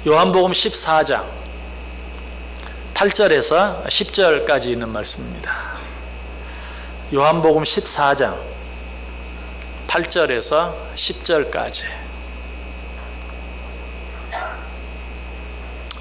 요한복음 14장 8절에서 10절까지 있는 말씀입니다. 요한복음 14장 8절에서 10절까지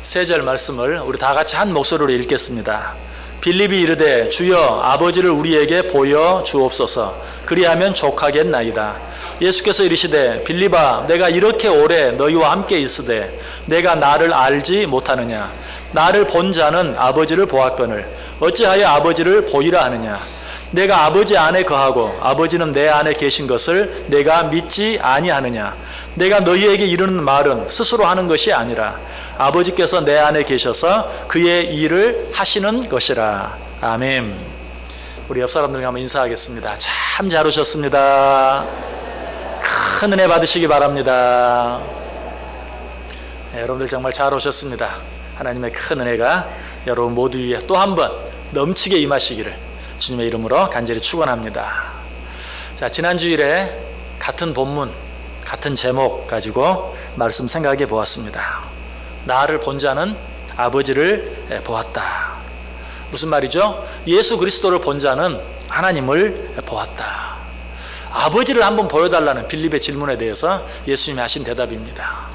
세 절 말씀을 우리 다 같이 한 목소리로 읽겠습니다. 빌립이 이르되 주여 아버지를 우리에게 보여 주옵소서 그리하면 족하겠나이다. 예수께서 이르시되 빌립아 내가 이렇게 오래 너희와 함께 있으되 내가 나를 알지 못하느냐. 나를 본 자는 아버지를 보았거늘 어찌하여 아버지를 보이라 하느냐. 내가 아버지 안에 거하고 아버지는 내 안에 계신 것을 내가 믿지 아니하느냐. 내가 너희에게 이르는 말은 스스로 하는 것이 아니라 아버지께서 내 안에 계셔서 그의 일을 하시는 것이라. 아멘. 우리 옆 사람들과 한번 인사하겠습니다. 참 잘 오셨습니다. 큰 은혜 받으시기 바랍니다. 네, 여러분들 정말 잘 오셨습니다. 하나님의 큰 은혜가 여러분 모두 위에 또 한 번 넘치게 임하시기를 주님의 이름으로 간절히 축원합니다. 자, 지난 주일에 같은 본문, 같은 제목 가지고 말씀 생각해 보았습니다. 나를 본 자는 아버지를 보았다. 무슨 말이죠? 예수 그리스도를 본 자는 하나님을 보았다. 아버지를 한번 보여달라는 빌립의 질문에 대해서 예수님이 하신 대답입니다.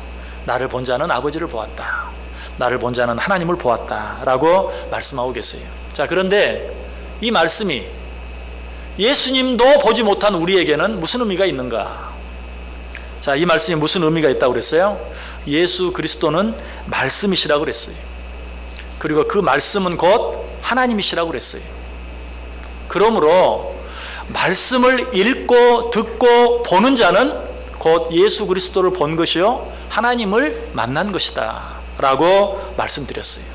나를 본 자는 아버지를 보았다. 나를 본 자는 하나님을 보았다 라고 말씀하고 계세요. 자, 그런데 이 말씀이 예수님도 보지 못한 우리에게는 무슨 의미가 있는가? 자, 이 말씀이 무슨 의미가 있다고 그랬어요? 예수 그리스도는 말씀이시라고 그랬어요. 그리고 그 말씀은 곧 하나님이시라고 그랬어요. 그러므로 말씀을 읽고 듣고 보는 자는 곧 예수 그리스도를 본 것이요 하나님을 만난 것이다 라고 말씀드렸어요.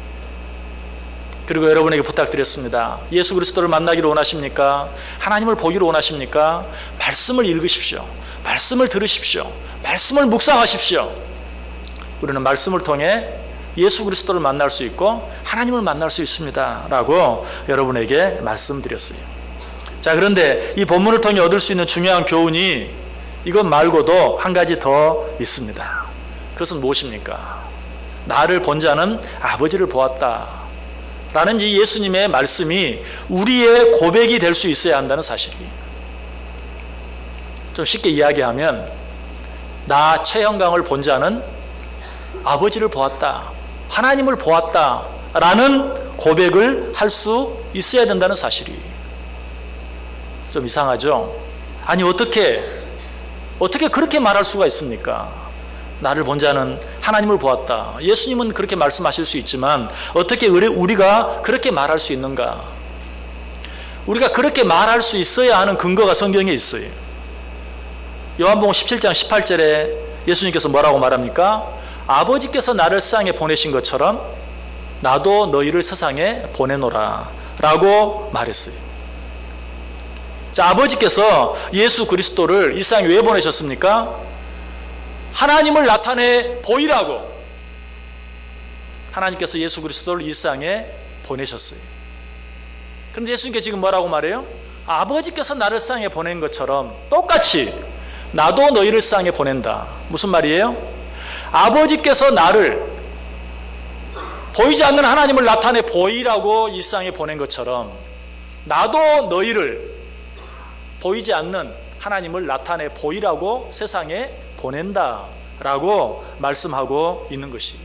그리고 여러분에게 부탁드렸습니다. 예수 그리스도를 만나기를 원하십니까? 하나님을 보기를 원하십니까? 말씀을 읽으십시오. 말씀을 들으십시오. 말씀을 묵상하십시오. 우리는 말씀을 통해 예수 그리스도를 만날 수 있고 하나님을 만날 수 있습니다 라고 여러분에게 말씀드렸어요. 자, 그런데 이 본문을 통해 얻을 수 있는 중요한 교훈이 이것 말고도 한 가지 더 있습니다. 그것은 무엇입니까? 나를 본 자는 아버지를 보았다 라는 이 예수님의 말씀이 우리의 고백이 될 수 있어야 한다는 사실이에요. 좀 쉽게 이야기하면 나 최형강을 본 자는 아버지를 보았다, 하나님을 보았다 라는 고백을 할 수 있어야 된다는 사실이 좀 이상하죠? 아니 어떻게 그렇게 말할 수가 있습니까? 나를 본 자는 하나님을 보았다. 예수님은 그렇게 말씀하실 수 있지만 어떻게 우리가 그렇게 말할 수 있는가? 우리가 그렇게 말할 수 있어야 하는 근거가 성경에 있어요. 요한복음 17장 18절에 예수님께서 뭐라고 말합니까? 아버지께서 나를 세상에 보내신 것처럼 나도 너희를 세상에 보내노라 라고 말했어요. 자, 아버지께서 예수 그리스도를 이 세상에 왜 보내셨습니까? 하나님을 나타내 보이라고 하나님께서 예수 그리스도를 이 세상에 보내셨어요. 그런데 예수님께 지금 뭐라고 말해요? 아버지께서 나를 세상에 보낸 것처럼 똑같이 나도 너희를 세상에 보낸다. 무슨 말이에요? 아버지께서 나를 보이지 않는 하나님을 나타내 보이라고 이 세상에 보낸 것처럼 나도 너희를 보이지 않는 하나님을 나타내 보이라고 세상에 보낸다 라고 말씀하고 있는 것이,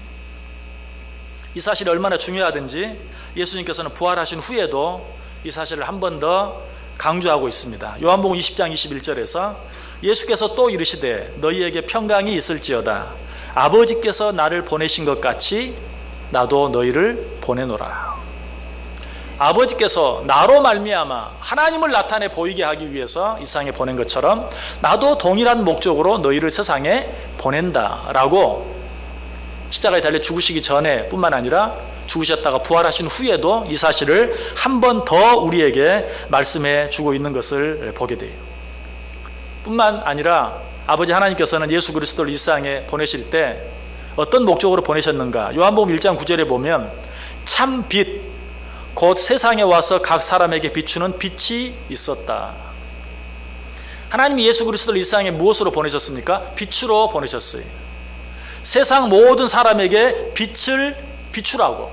이 사실이 얼마나 중요하든지 예수님께서는 부활하신 후에도 이 사실을 한 번 더 강조하고 있습니다. 요한복음 20장 21절에서 예수께서 또 이르시되 너희에게 평강이 있을지어다. 아버지께서 나를 보내신 것 같이 나도 너희를 보내노라. 아버지께서 나로 말미암아 하나님을 나타내 보이게 하기 위해서 이 세상에 보낸 것처럼 나도 동일한 목적으로 너희를 세상에 보낸다라고 십자가에 달려 죽으시기 전에 뿐만 아니라 죽으셨다가 부활하신 후에도 이 사실을 한 번 더 우리에게 말씀해 주고 있는 것을 보게 돼요. 뿐만 아니라 아버지 하나님께서는 예수 그리스도를 이 세상에 보내실 때 어떤 목적으로 보내셨는가? 요한복음 1장 9절에 보면 참 빛 곧 세상에 와서 각 사람에게 비추는 빛이 있었다. 하나님이 예수 그리스도를 이 세상에 무엇으로 보내셨습니까? 빛으로 보내셨어요. 세상 모든 사람에게 빛을 비추라고.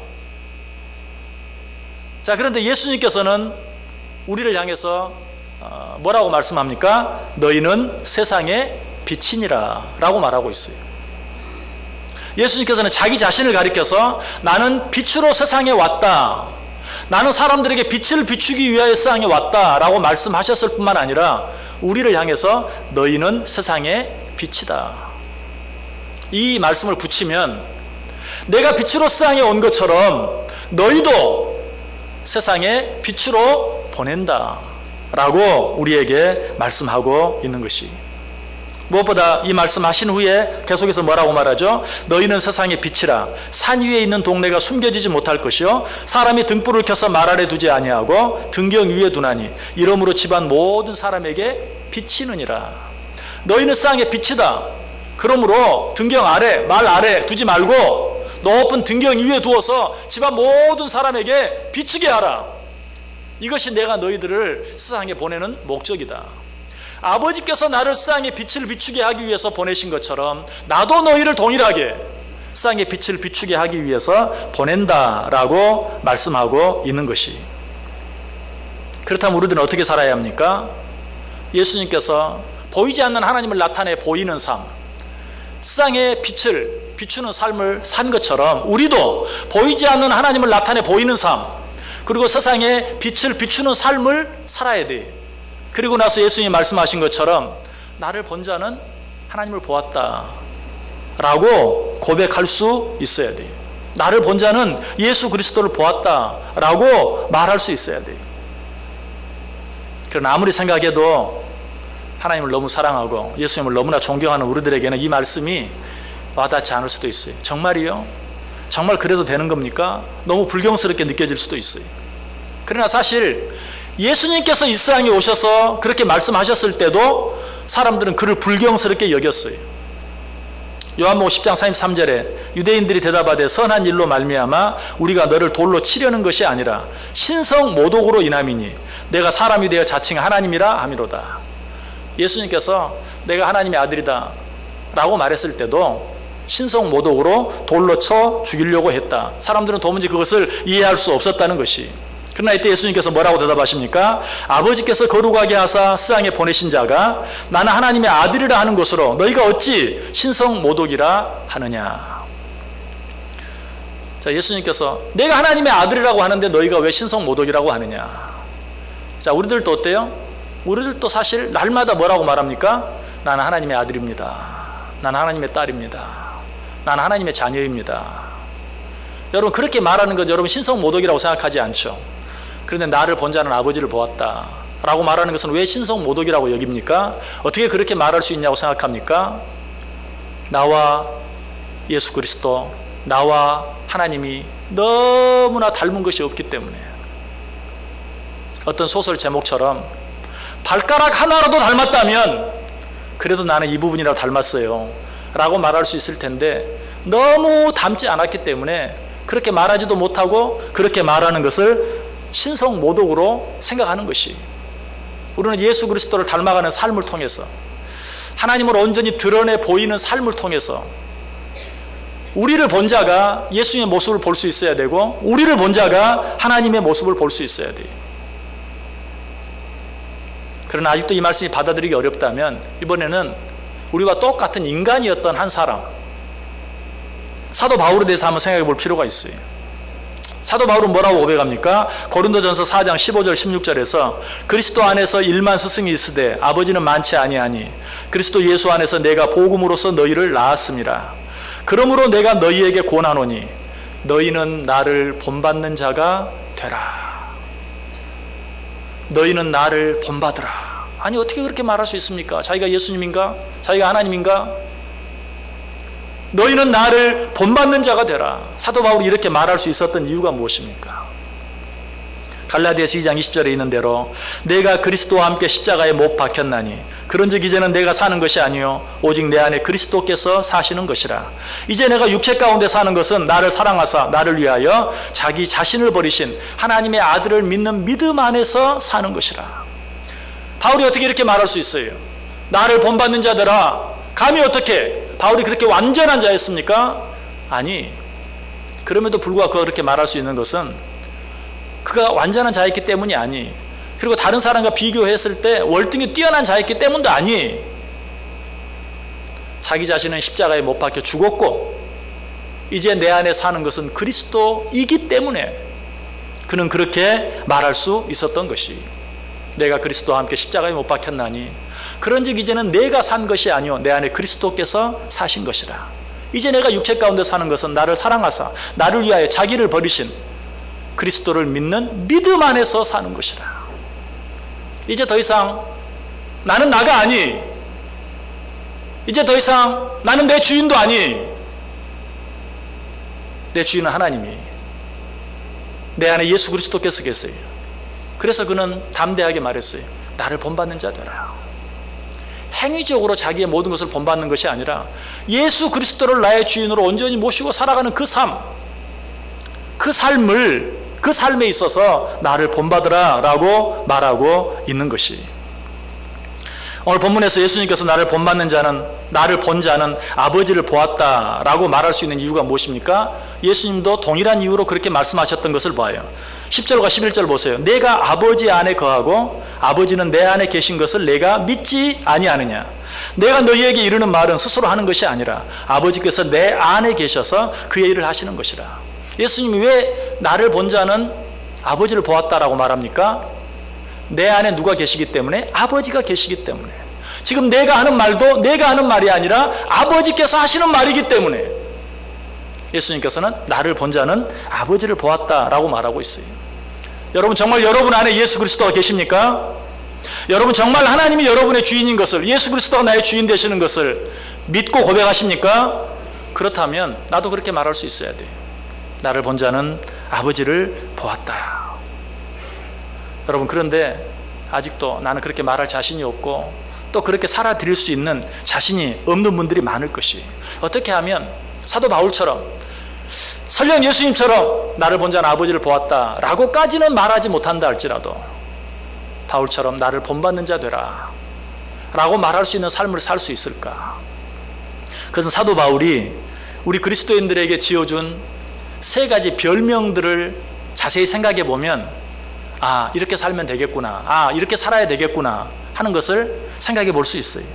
자, 그런데 예수님께서는 우리를 향해서 뭐라고 말씀합니까? 너희는 세상의 빛이니라 라고 말하고 있어요. 예수님께서는 자기 자신을 가리켜서 나는 빛으로 세상에 왔다, 나는 사람들에게 빛을 비추기 위하여 세상에 왔다 라고 말씀하셨을 뿐만 아니라 우리를 향해서 너희는 세상의 빛이다, 이 말씀을 붙이면 내가 빛으로 세상에 온 것처럼 너희도 세상에 빛으로 보낸다 라고 우리에게 말씀하고 있는 것이, 무엇보다 이 말씀하신 후에 계속해서 뭐라고 말하죠? 너희는 세상의 빛이라. 산 위에 있는 동네가 숨겨지지 못할 것이요 사람이 등불을 켜서 말 아래 두지 아니하고 등경 위에 두나니 이러므로 집안 모든 사람에게 비치느니라. 너희는 세상의 빛이다. 그러므로 등경 아래, 말 아래 두지 말고 높은 등경 위에 두어서 집안 모든 사람에게 비치게 하라. 이것이 내가 너희들을 세상에 보내는 목적이다. 아버지께서 나를 세상에 빛을 비추게 하기 위해서 보내신 것처럼 나도 너희를 동일하게 세상에 빛을 비추게 하기 위해서 보낸다라고 말씀하고 있는 것이, 그렇다면 우리들은 어떻게 살아야 합니까? 예수님께서 보이지 않는 하나님을 나타내 보이는 삶, 세상에 빛을 비추는 삶을 산 것처럼 우리도 보이지 않는 하나님을 나타내 보이는 삶, 그리고 세상에 빛을 비추는 삶을 살아야 돼. 그리고 나서 예수님이 말씀하신 것처럼 나를 본 자는 하나님을 보았다 라고 고백할 수 있어야 돼. 나를 본 자는 예수 그리스도를 보았다 라고 말할 수 있어야 돼. 그러나 아무리 생각해도 하나님을 너무 사랑하고 예수님을 너무나 존경하는 우리들에게는 이 말씀이 와닿지 않을 수도 있어요. 정말이요? 정말 그래도 되는 겁니까? 너무 불경스럽게 느껴질 수도 있어요. 그러나 사실 예수님께서 이 세상에 오셔서 그렇게 말씀하셨을 때도 사람들은 그를 불경스럽게 여겼어요. 요한복음 10장 33절에 유대인들이 대답하되 선한 일로 말미암아 우리가 너를 돌로 치려는 것이 아니라 신성 모독으로 인함이니 내가 사람이 되어 자칭 하나님이라 함이로다. 예수님께서 내가 하나님의 아들이다 라고 말했을 때도 신성 모독으로 돌로 쳐 죽이려고 했다. 사람들은 도무지 그것을 이해할 수 없었다는 것이. 그러나 이때 예수님께서 뭐라고 대답하십니까? 아버지께서 거룩하게 하사 세상에 보내신 자가 나는 하나님의 아들이라 하는 것으로 너희가 어찌 신성 모독이라 하느냐. 자, 예수님께서 내가 하나님의 아들이라고 하는데 너희가 왜 신성 모독이라고 하느냐. 자, 우리들도 어때요? 우리들도 사실 날마다 뭐라고 말합니까? 나는 하나님의 아들입니다. 나는 하나님의 딸입니다. 나는 하나님의 자녀입니다. 여러분, 그렇게 말하는 것 여러분 신성 모독이라고 생각하지 않죠? 그런데 나를 본 자는 아버지를 보았다 라고 말하는 것은 왜 신성 모독이라고 여깁니까? 어떻게 그렇게 말할 수 있냐고 생각합니까? 나와 예수 그리스도, 나와 하나님이 너무나 닮은 것이 없기 때문에. 어떤 소설 제목처럼 발가락 하나라도 닮았다면 그래도 나는 이 부분이라도 닮았어요 라고 말할 수 있을 텐데 너무 닮지 않았기 때문에 그렇게 말하지도 못하고 그렇게 말하는 것을 신성 모독으로 생각하는 것이, 우리는 예수 그리스도를 닮아가는 삶을 통해서 하나님을 온전히 드러내 보이는 삶을 통해서 우리를 본 자가 예수님의 모습을 볼 수 있어야 되고 우리를 본 자가 하나님의 모습을 볼 수 있어야 돼요. 그러나 아직도 이 말씀이 받아들이기 어렵다면 이번에는 우리와 똑같은 인간이었던 한 사람, 사도 바울에 대해서 한번 생각해 볼 필요가 있어요. 사도 바울은 뭐라고 고백합니까? 고린도전서 4장 15절 16절에서 그리스도 안에서 1만 스승이 있으되 아버지는 많지 아니하니 그리스도 예수 안에서 내가 복음으로써 너희를 낳았음이라. 그러므로 내가 너희에게 권하노니 너희는 나를 본받는 자가 되라. 너희는 나를 본받으라. 아니, 어떻게 그렇게 말할 수 있습니까? 자기가 예수님인가? 자기가 하나님인가? 너희는 나를 본받는 자가 되라. 사도 바울이 이렇게 말할 수 있었던 이유가 무엇입니까? 갈라디아서 2장 20절에 있는 대로 내가 그리스도와 함께 십자가에 못 박혔나니 그런즉 이제는 내가 사는 것이 아니요 오직 내 안에 그리스도께서 사시는 것이라. 이제 내가 육체 가운데 사는 것은 나를 사랑하사 나를 위하여 자기 자신을 버리신 하나님의 아들을 믿는 믿음 안에서 사는 것이라. 바울이 어떻게 이렇게 말할 수 있어요? 나를 본받는 자들아, 감히 어떻게 바울이 그렇게 완전한 자였습니까? 아니, 그럼에도 불구하고 그가 그렇게 말할 수 있는 것은 그가 완전한 자였기 때문이 아니, 그리고 다른 사람과 비교했을 때 월등히 뛰어난 자였기 때문도 아니, 자기 자신은 십자가에 못 박혀 죽었고 이제 내 안에 사는 것은 그리스도이기 때문에 그는 그렇게 말할 수 있었던 것이, 내가 그리스도와 함께 십자가에 못 박혔나니 그런즉 이제는 내가 산 것이 아니요 내 안에 그리스도께서 사신 것이라. 이제 내가 육체 가운데 사는 것은 나를 사랑하사 나를 위하여 자기를 버리신 그리스도를 믿는 믿음 안에서 사는 것이라. 이제 더 이상 나는 나가 아니, 이제 더 이상 나는 내 주인도 아니, 내 주인은 하나님이, 내 안에 예수 그리스도께서 계세요. 그래서 그는 담대하게 말했어요. 나를 본받는 자 되라. 행위적으로 자기의 모든 것을 본받는 것이 아니라 예수 그리스도를 나의 주인으로 온전히 모시고 살아가는 그 삶, 그 삶에 있어서 나를 본받으라 라고 말하고 있는 것이, 오늘 본문에서 예수님께서 나를 본받는 자는, 나를 본 자는 아버지를 보았다 라고 말할 수 있는 이유가 무엇입니까? 예수님도 동일한 이유로 그렇게 말씀하셨던 것을 봐요. 10절과 11절 보세요. 내가 아버지 안에 거하고 아버지는 내 안에 계신 것을 내가 믿지 아니하느냐. 내가 너희에게 이르는 말은 스스로 하는 것이 아니라 아버지께서 내 안에 계셔서 그의 일을 하시는 것이라. 예수님이 왜 나를 본 자는 아버지를 보았다라고 말합니까? 내 안에 누가 계시기 때문에? 아버지가 계시기 때문에. 지금 내가 하는 말도 내가 하는 말이 아니라 아버지께서 하시는 말이기 때문에 예수님께서는 나를 본 자는 아버지를 보았다라고 말하고 있어요. 여러분, 정말 여러분 안에 예수 그리스도가 계십니까? 여러분 정말 하나님이 여러분의 주인인 것을, 예수 그리스도가 나의 주인 되시는 것을 믿고 고백하십니까? 그렇다면 나도 그렇게 말할 수 있어야 돼요. 나를 본 자는 아버지를 보았다. 여러분, 그런데 아직도 나는 그렇게 말할 자신이 없고 또 그렇게 살아드릴 수 있는 자신이 없는 분들이 많을 것이, 어떻게 하면 사도 바울처럼 설령 예수님처럼 나를 본 자는 아버지를 보았다 라고까지는 말하지 못한다 할지라도 바울처럼 나를 본받는 자 되라 라고 말할 수 있는 삶을 살 수 있을까? 그것은 사도 바울이 우리 그리스도인들에게 지어준 세 가지 별명들을 자세히 생각해 보면, 아, 이렇게 살면 되겠구나, 아, 이렇게 살아야 되겠구나 하는 것을 생각해 볼 수 있어요.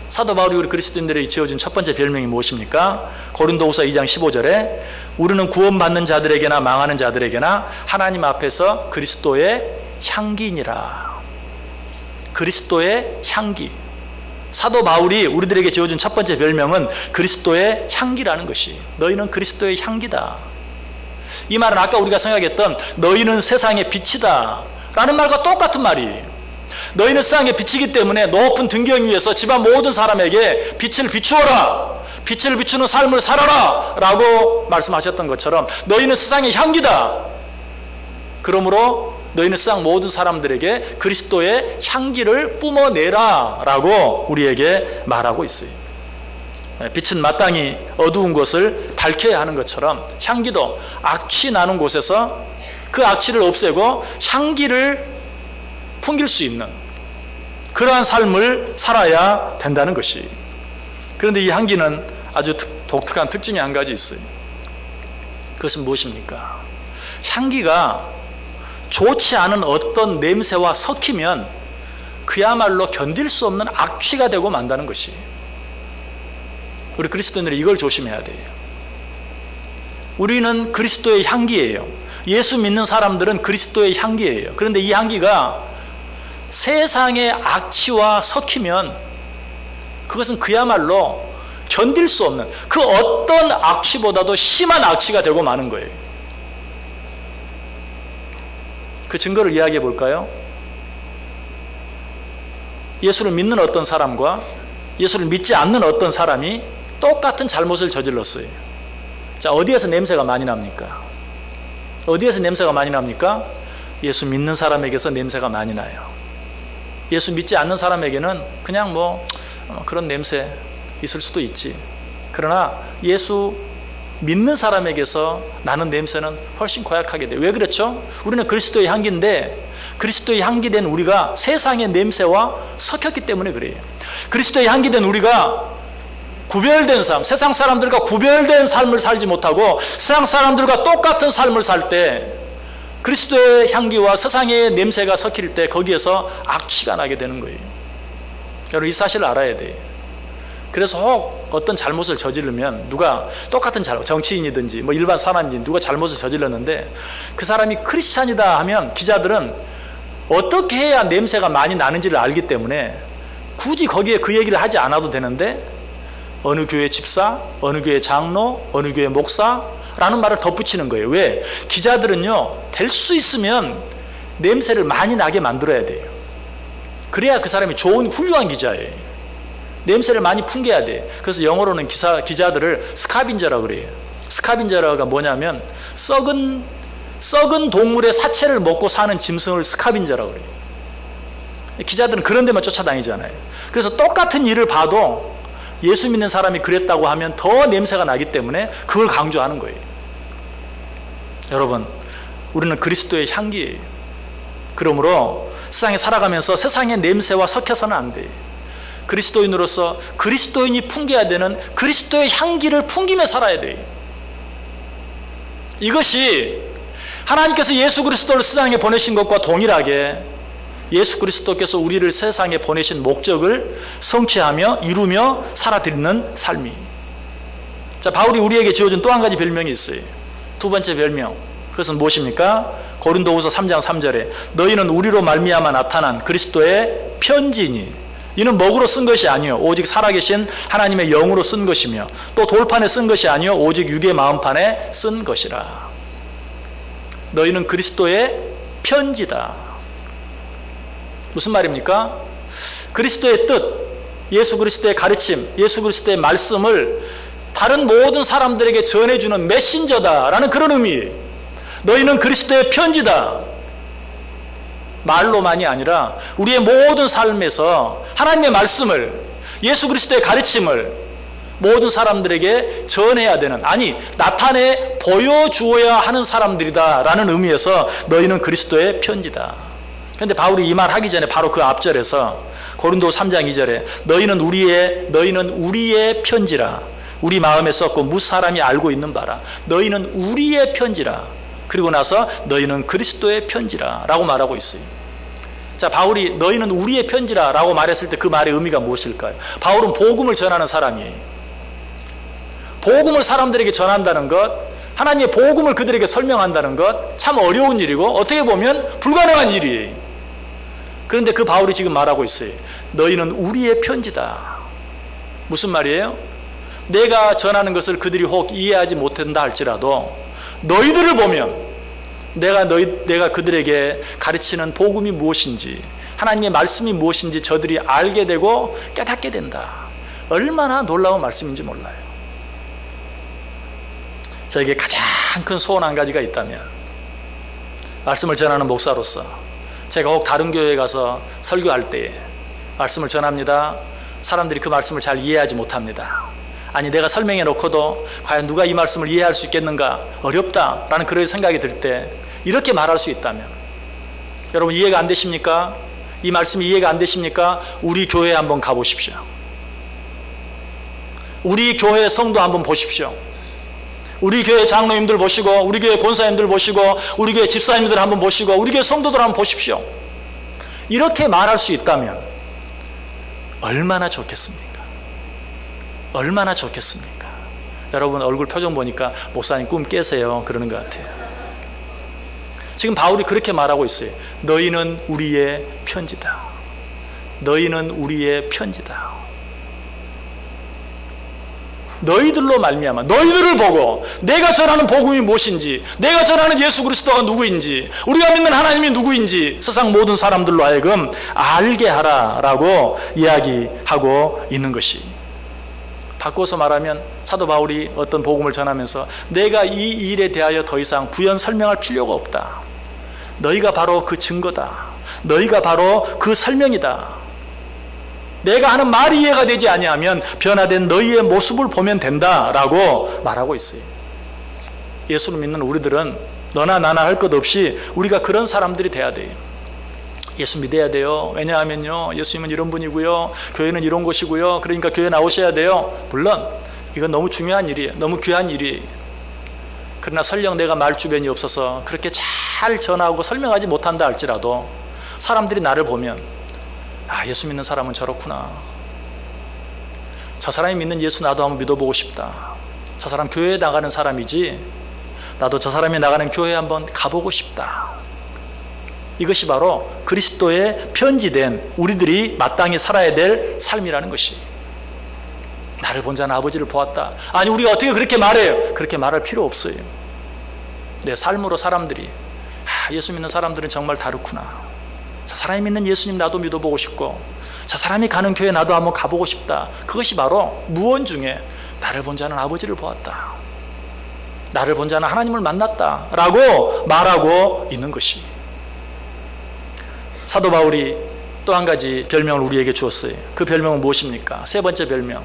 사도 바울이 우리 그리스도인들에게 지어준 첫 번째 별명이 무엇입니까? 고린도후서 2장 15절에 우리는 구원받는 자들에게나 망하는 자들에게나 하나님 앞에서 그리스도의 향기니라. 그리스도의 향기. 사도 바울이 우리들에게 지어준 첫 번째 별명은 그리스도의 향기라는 것이, 너희는 그리스도의 향기다. 이 말은 아까 우리가 생각했던 너희는 세상의 빛이다 라는 말과 똑같은 말이에요. 너희는 세상의 빛이기 때문에 높은 등경 위에서 집안 모든 사람에게 빛을 비추어라, 빛을 비추는 삶을 살아라 라고 말씀하셨던 것처럼 너희는 세상의 향기다. 그러므로 너희는 세상 모든 사람들에게 그리스도의 향기를 뿜어내라 라고 우리에게 말하고 있어요. 빛은 마땅히 어두운 곳을 밝혀야 하는 것처럼 향기도 악취 나는 곳에서 그 악취를 없애고 향기를 풍길 수 있는 그러한 삶을 살아야 된다는 것이. 그런데 이 향기는 아주 독특한 특징이 한 가지 있어요. 그것은 무엇입니까? 향기가 좋지 않은 어떤 냄새와 섞이면 그야말로 견딜 수 없는 악취가 되고 만다는 것이. 우리 그리스도인들이 이걸 조심해야 돼요. 우리는 그리스도의 향기예요. 예수 믿는 사람들은 그리스도의 향기예요. 그런데 이 향기가 세상의 악취와 섞이면 그것은 그야말로 견딜 수 없는 그 어떤 악취보다도 심한 악취가 되고 마는 거예요. 그 증거를 이야기해 볼까요? 예수를 믿는 어떤 사람과 예수를 믿지 않는 어떤 사람이 똑같은 잘못을 저질렀어요. 자, 어디에서 냄새가 많이 납니까? 어디에서 냄새가 많이 납니까? 예수 믿는 사람에게서 냄새가 많이 나요. 예수 믿지 않는 사람에게는 그냥 그런 냄새 있을 수도 있지. 그러나 예수 믿는 사람에게서 나는 냄새는 훨씬 고약하게 돼요. 왜 그렇죠? 우리는 그리스도의 향기인데 그리스도의 향기된 우리가 세상의 냄새와 섞였기 때문에 그래요. 그리스도의 향기된 우리가 구별된 삶, 세상 사람들과 구별된 삶을 살지 못하고 세상 사람들과 똑같은 삶을 살 때 그리스도의 향기와 세상의 냄새가 섞일 때 거기에서 악취가 나게 되는 거예요. 여러분 이 사실을 알아야 돼요. 그래서 혹 어떤 잘못을 저지르면 누가 똑같은 잘못, 정치인이든지 뭐 일반 사람인지 누가 잘못을 저질렀는데 그 사람이 크리스찬이다 하면 기자들은 어떻게 해야 냄새가 많이 나는지를 알기 때문에 굳이 거기에 그 얘기를 하지 않아도 되는데 어느 교회 집사, 어느 교회 장로, 어느 교회 목사라는 말을 덧붙이는 거예요. 왜? 기자들은요 될 수 있으면 냄새를 많이 나게 만들어야 돼요. 그래야 그 사람이 좋은 훌륭한 기자예요. 냄새를 많이 풍겨야 돼. 그래서 영어로는 기자들을 스카빈저라고 그래요. 스카빈저가 뭐냐면 썩은 동물의 사체를 먹고 사는 짐승을 스카빈저라고 그래요. 기자들은 그런 데만 쫓아다니잖아요. 그래서 똑같은 일을 봐도 예수 믿는 사람이 그랬다고 하면 더 냄새가 나기 때문에 그걸 강조하는 거예요. 여러분, 우리는 그리스도의 향기예요. 그러므로 세상에 살아가면서 세상의 냄새와 섞여서는 안 돼요. 그리스도인으로서 그리스도인이 풍겨야 되는 그리스도의 향기를 풍기며 살아야 돼요. 이것이 하나님께서 예수 그리스도를 세상에 보내신 것과 동일하게 예수 그리스도께서 우리를 세상에 보내신 목적을 성취하며 이루며 살아드리는 삶이. 자, 바울이 우리에게 지어준 또 한 가지 별명이 있어요. 두 번째 별명. 그것은 무엇입니까? 고린도후서 3장 3절에 너희는 우리로 말미암아 나타난 그리스도의 편지니 이는 먹으로 쓴 것이 아니요 오직 살아계신 하나님의 영으로 쓴 것이며 또 돌판에 쓴 것이 아니요 오직 육의 마음판에 쓴 것이라. 너희는 그리스도의 편지다. 무슨 말입니까? 그리스도의 뜻, 예수 그리스도의 가르침, 예수 그리스도의 말씀을 다른 모든 사람들에게 전해주는 메신저다라는 그런 의미예요. 너희는 그리스도의 편지다. 말로만이 아니라 우리의 모든 삶에서 하나님의 말씀을, 예수 그리스도의 가르침을 모든 사람들에게 전해야 되는, 아니 나타내 보여주어야 하는 사람들이다 라는 의미에서 너희는 그리스도의 편지다. 그런데 바울이 이 말 하기 전에 바로 그 앞절에서 고린도 3장 2절에 너희는 우리의 편지라. 우리 마음에 썼고 무사람이 알고 있는 바라. 너희는 우리의 편지라. 그리고 나서 너희는 그리스도의 편지라 라고 말하고 있어요. 자, 바울이 너희는 우리의 편지라 라고 말했을 때 그 말의 의미가 무엇일까요? 바울은 복음을 전하는 사람이에요. 복음을 사람들에게 전한다는 것, 하나님의 복음을 그들에게 설명한다는 것 참 어려운 일이고 어떻게 보면 불가능한 일이에요. 그런데 그 바울이 지금 말하고 있어요. 너희는 우리의 편지다. 무슨 말이에요? 내가 전하는 것을 그들이 혹 이해하지 못한다 할지라도 너희들을 보면 내가 그들에게 가르치는 복음이 무엇인지, 하나님의 말씀이 무엇인지 저들이 알게 되고 깨닫게 된다. 얼마나 놀라운 말씀인지 몰라요. 저에게 가장 큰 소원 한 가지가 있다면, 말씀을 전하는 목사로서 제가 혹 다른 교회에 가서 설교할 때에 말씀을 전합니다. 사람들이 그 말씀을 잘 이해하지 못합니다. 아니 내가 설명해 놓고도 과연 누가 이 말씀을 이해할 수 있겠는가, 어렵다라는 그런 생각이 들 때 이렇게 말할 수 있다면, 여러분 이해가 안 되십니까? 이 말씀이 이해가 안 되십니까? 우리 교회에 한번 가보십시오. 우리 교회 성도 한번 보십시오. 우리 교회 장로님들 보시고, 우리 교회 권사님들 보시고, 우리 교회 집사님들 한번 보시고, 우리 교회 성도들 한번 보십시오. 이렇게 말할 수 있다면 얼마나 좋겠습니까? 얼마나 좋겠습니까? 여러분 얼굴 표정 보니까 목사님 꿈 깨세요 그러는 것 같아요. 지금 바울이 그렇게 말하고 있어요. 너희는 우리의 편지다. 너희는 우리의 편지다. 너희들로 말미암아, 너희들을 보고 내가 전하는 복음이 무엇인지, 내가 전하는 예수 그리스도가 누구인지, 우리가 믿는 하나님이 누구인지 세상 모든 사람들로 하여금 알게 하라라고 이야기하고 있는 것이. 바꿔서 말하면 사도 바울이 어떤 복음을 전하면서 내가 이 일에 대하여 더 이상 부연 설명할 필요가 없다. 너희가 바로 그 증거다. 너희가 바로 그 설명이다. 내가 하는 말이 이해가 되지 아니하면 변화된 너희의 모습을 보면 된다라고 말하고 있어요. 예수를 믿는 우리들은 너나 나나 할 것 없이 우리가 그런 사람들이 돼야 돼요. 예수 믿어야 돼요. 왜냐하면요, 예수님은 이런 분이고요, 교회는 이런 곳이고요, 그러니까 교회 나오셔야 돼요. 물론 이건 너무 중요한 일이에요. 너무 귀한 일이에요. 그러나 설령 내가 말주변이 없어서 그렇게 잘 전하고 설명하지 못한다 할지라도 사람들이 나를 보면 예수 믿는 사람은 저렇구나, 저 사람이 믿는 예수 나도 한번 믿어보고 싶다, 저 사람 교회에 나가는 사람이지 나도 저 사람이 나가는 교회에 한번 가보고 싶다. 이것이 바로 그리스도의 편지된 우리들이 마땅히 살아야 될 삶이라는 것이. 나를 본 자는 아버지를 보았다. 아니, 우리가 어떻게 그렇게 말해요? 그렇게 말할 필요 없어요. 내 삶으로 사람들이 예수 믿는 사람들은 정말 다르구나, 저 사람이 믿는 예수님 나도 믿어보고 싶고 저 사람이 가는 교회 나도 한번 가보고 싶다. 그것이 바로 무언 중에 나를 본 자는 아버지를 보았다, 나를 본 자는 하나님을 만났다 라고 말하고 있는 것이. 사도 바울이 또 한 가지 별명을 우리에게 주었어요. 그 별명은 무엇입니까? 세 번째 별명,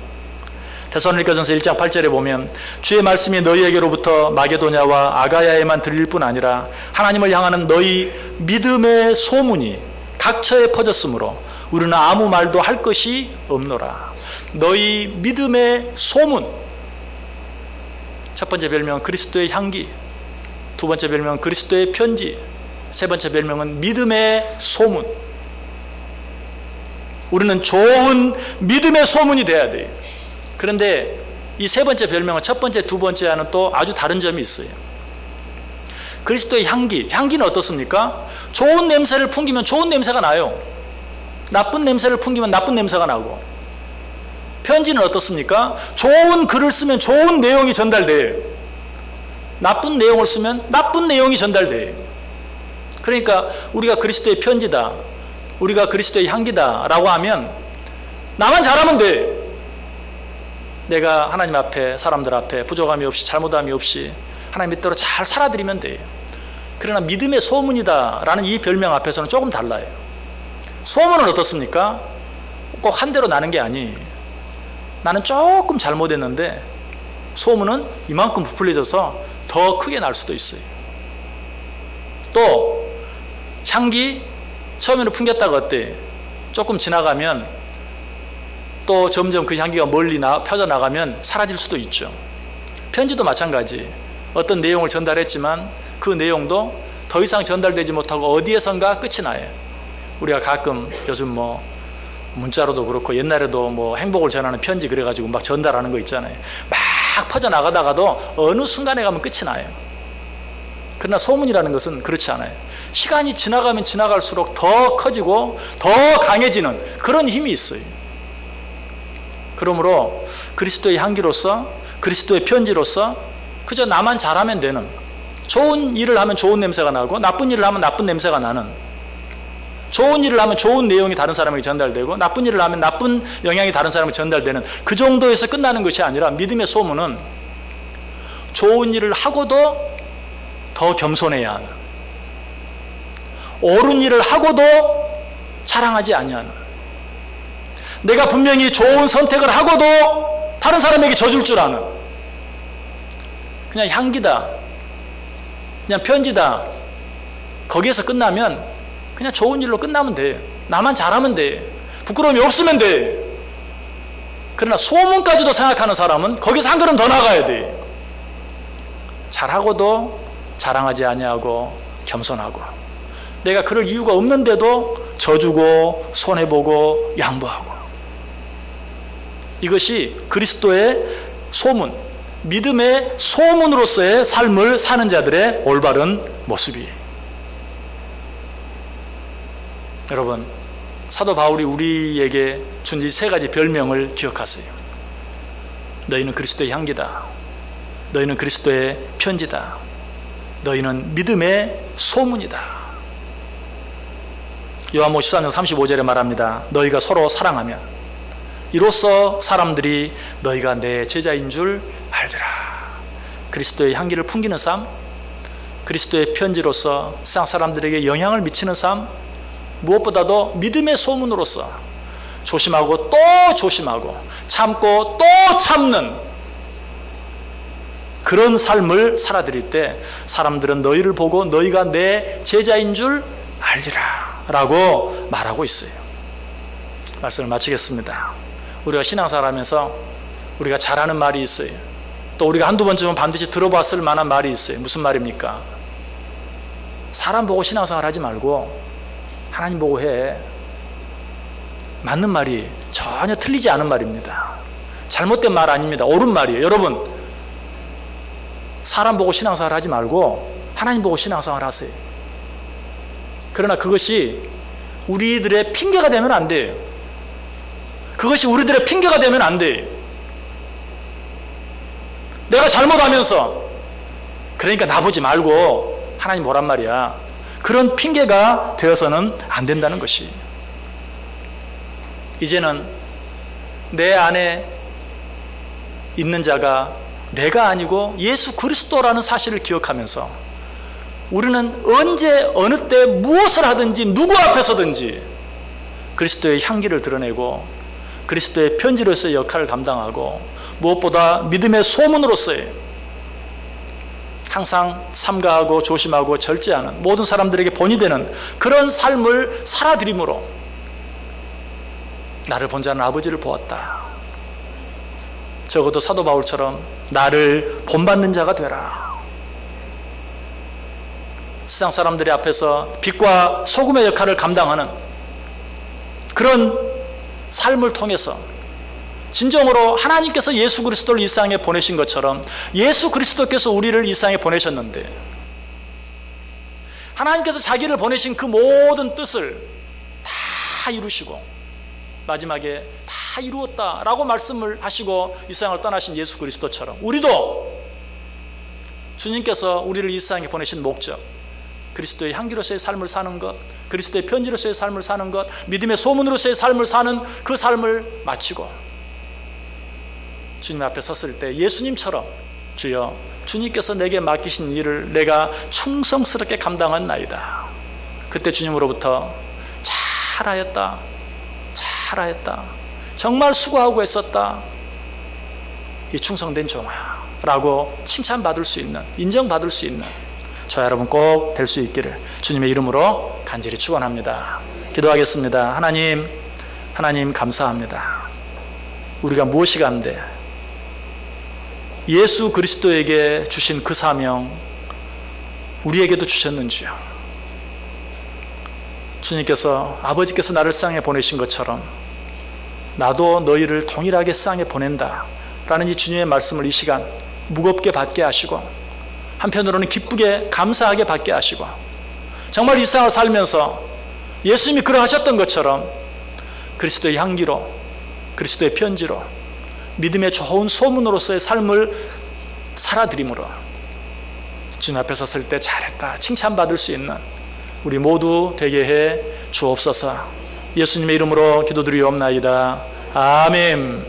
데살로니가전서 1장 8절에 보면 주의 말씀이 너희에게로부터 마게도냐와 아가야에만 들릴 뿐 아니라 하나님을 향하는 너희 믿음의 소문이 각처에 퍼졌으므로 우리는 아무 말도 할 것이 없노라. 너희 믿음의 소문. 첫 번째 별명은 그리스도의 향기, 두 번째 별명은 그리스도의 편지, 세 번째 별명은 믿음의 소문. 우리는 좋은 믿음의 소문이 돼야 돼요. 그런데 이 세 번째 별명은 첫 번째, 두 번째와는 또 아주 다른 점이 있어요. 그리스도의 향기, 향기는 어떻습니까? 좋은 냄새를 풍기면 좋은 냄새가 나요. 나쁜 냄새를 풍기면 나쁜 냄새가 나고. 편지는 어떻습니까? 좋은 글을 쓰면 좋은 내용이 전달돼요. 나쁜 내용을 쓰면 나쁜 내용이 전달돼요. 그러니까 우리가 그리스도의 편지다, 우리가 그리스도의 향기다 라고 하면 나만 잘하면 돼. 내가 하나님 앞에, 사람들 앞에 부족함이 없이 잘못함이 없이 하나님 뜻대로 잘 살아드리면 돼요. 그러나 믿음의 소문이다 라는 이 별명 앞에서는 조금 달라요. 소문은 어떻습니까? 꼭 한 대로 나는 게 아니에요. 나는 조금 잘못했는데 소문은 이만큼 부풀려져서 더 크게 날 수도 있어요. 또 향기, 처음에는 풍겼다가 어때? 조금 지나가면 또 점점 그 향기가 멀리 펴져나가면 사라질 수도 있죠. 편지도 마찬가지. 어떤 내용을 전달했지만 그 내용도 더 이상 전달되지 못하고 어디에선가 끝이 나요. 우리가 가끔 요즘 뭐 문자로도 그렇고 옛날에도 뭐 행복을 전하는 편지 그래가지고 막 전달하는 거 있잖아요. 막 퍼져나가다가도 어느 순간에 가면 끝이 나요. 그러나 소문이라는 것은 그렇지 않아요. 시간이 지나가면 지나갈수록 더 커지고 더 강해지는 그런 힘이 있어요. 그러므로 그리스도의 향기로서, 그리스도의 편지로서 그저 나만 잘하면 되는, 좋은 일을 하면 좋은 냄새가 나고 나쁜 일을 하면 나쁜 냄새가 나는, 좋은 일을 하면 좋은 내용이 다른 사람에게 전달되고 나쁜 일을 하면 나쁜 영향이 다른 사람에게 전달되는 그 정도에서 끝나는 것이 아니라 믿음의 소문은 좋은 일을 하고도 더 겸손해야 하는, 옳은 일을 하고도 자랑하지 아니하는, 내가 분명히 좋은 선택을 하고도 다른 사람에게 져줄 줄 아는, 그냥 향기다, 그냥 편지다, 거기에서 끝나면 그냥 좋은 일로 끝나면 돼. 나만 잘하면 돼. 부끄러움이 없으면 돼. 그러나 소문까지도 생각하는 사람은 거기서 한 걸음 더 나가야 돼. 잘하고도 자랑하지 아니하고 겸손하고, 내가 그럴 이유가 없는데도 져주고 손해보고 양보하고. 이것이 그리스도의 소문, 믿음의 소문으로서의 삶을 사는 자들의 올바른 모습이에요. 여러분, 사도 바울이 우리에게 준 이 세 가지 별명을 기억하세요. 너희는 그리스도의 향기다, 너희는 그리스도의 편지다, 너희는 믿음의 소문이다. 요한복음 14장 35절에 말합니다. 너희가 서로 사랑하면 이로써 사람들이 너희가 내 제자인 줄 알리라. 그리스도의 향기를 풍기는 삶, 그리스도의 편지로서 세상 사람들에게 영향을 미치는 삶, 무엇보다도 믿음의 소문으로서 조심하고 또 조심하고 참고 또 참는 그런 삶을 살아드릴 때 사람들은 너희를 보고 너희가 내 제자인 줄 알리라. 라고 말하고 있어요. 말씀을 마치겠습니다. 우리가 신앙생활하면서 우리가 잘하는 말이 있어요. 또 우리가 한두 번쯤은 반드시 들어봤을 만한 말이 있어요. 무슨 말입니까? 사람 보고 신앙생활 하지 말고 하나님 보고 해. 맞는 말이 전혀 틀리지 않은 말입니다. 잘못된 말 아닙니다. 옳은 말이에요. 여러분, 사람 보고 신앙생활 하지 말고 하나님 보고 신앙생활 하세요. 그러나 그것이 우리들의 핑계가 되면 안 돼요. 그것이 우리들의 핑계가 되면 안 돼요. 내가 잘못하면서 그러니까 나보지 말고 하나님 보란 말이야. 그런 핑계가 되어서는 안 된다는 것이. 이제는 내 안에 있는 자가 내가 아니고 예수 그리스도라는 사실을 기억하면서 우리는 언제 어느 때 무엇을 하든지 누구 앞에서든지 그리스도의 향기를 드러내고 그리스도의 편지로서의 역할을 감당하고 무엇보다 믿음의 소문으로서의 항상 삼가하고 조심하고 절제하는 모든 사람들에게 본이 되는 그런 삶을 살아드림으로 나를 본자는 아버지를 보았다. 적어도 사도 바울처럼 나를 본받는 자가 되라. 세상 사람들의 앞에서 빛과 소금의 역할을 감당하는 그런 삶을 통해서 진정으로 하나님께서 예수 그리스도를 이 세상에 보내신 것처럼 예수 그리스도께서 우리를 이 세상에 보내셨는데 하나님께서 자기를 보내신 그 모든 뜻을 다 이루시고 마지막에 다 이루었다라고 말씀을 하시고 이 세상을 떠나신 예수 그리스도처럼 우리도 주님께서 우리를 이 세상에 보내신 목적, 그리스도의 향기로서의 삶을 사는 것, 그리스도의 편지로서의 삶을 사는 것, 믿음의 소문으로서의 삶을 사는 그 삶을 마치고 주님 앞에 섰을 때 예수님처럼 주여 주님께서 내게 맡기신 일을 내가 충성스럽게 감당한나이다. 그때 주님으로부터 잘하였다, 잘하였다, 정말 수고하고 애썼다, 이 충성된 종아 라고 칭찬받을 수 있는, 인정받을 수 있는 저와 여러분 꼭 될 수 있기를 주님의 이름으로 간절히 축원합니다. 기도하겠습니다. 하나님 감사합니다. 우리가 무엇이 간데 예수 그리스도에게 주신 그 사명 우리에게도 주셨는지요. 주님께서 아버지께서 나를 세상에 보내신 것처럼 나도 너희를 동일하게 세상에 보낸다 라는 이 주님의 말씀을 이 시간 무겁게 받게 하시고 한편으로는 기쁘게 감사하게 받게 하시고 정말 이 세상을 살면서 예수님이 그러하셨던 것처럼 그리스도의 향기로 그리스도의 편지로 믿음의 좋은 소문으로서의 삶을 살아드림으로 주님 앞에 섰을 때 잘했다 칭찬받을 수 있는 우리 모두 되게 해 주옵소서. 예수님의 이름으로 기도드리옵나이다. 아멘.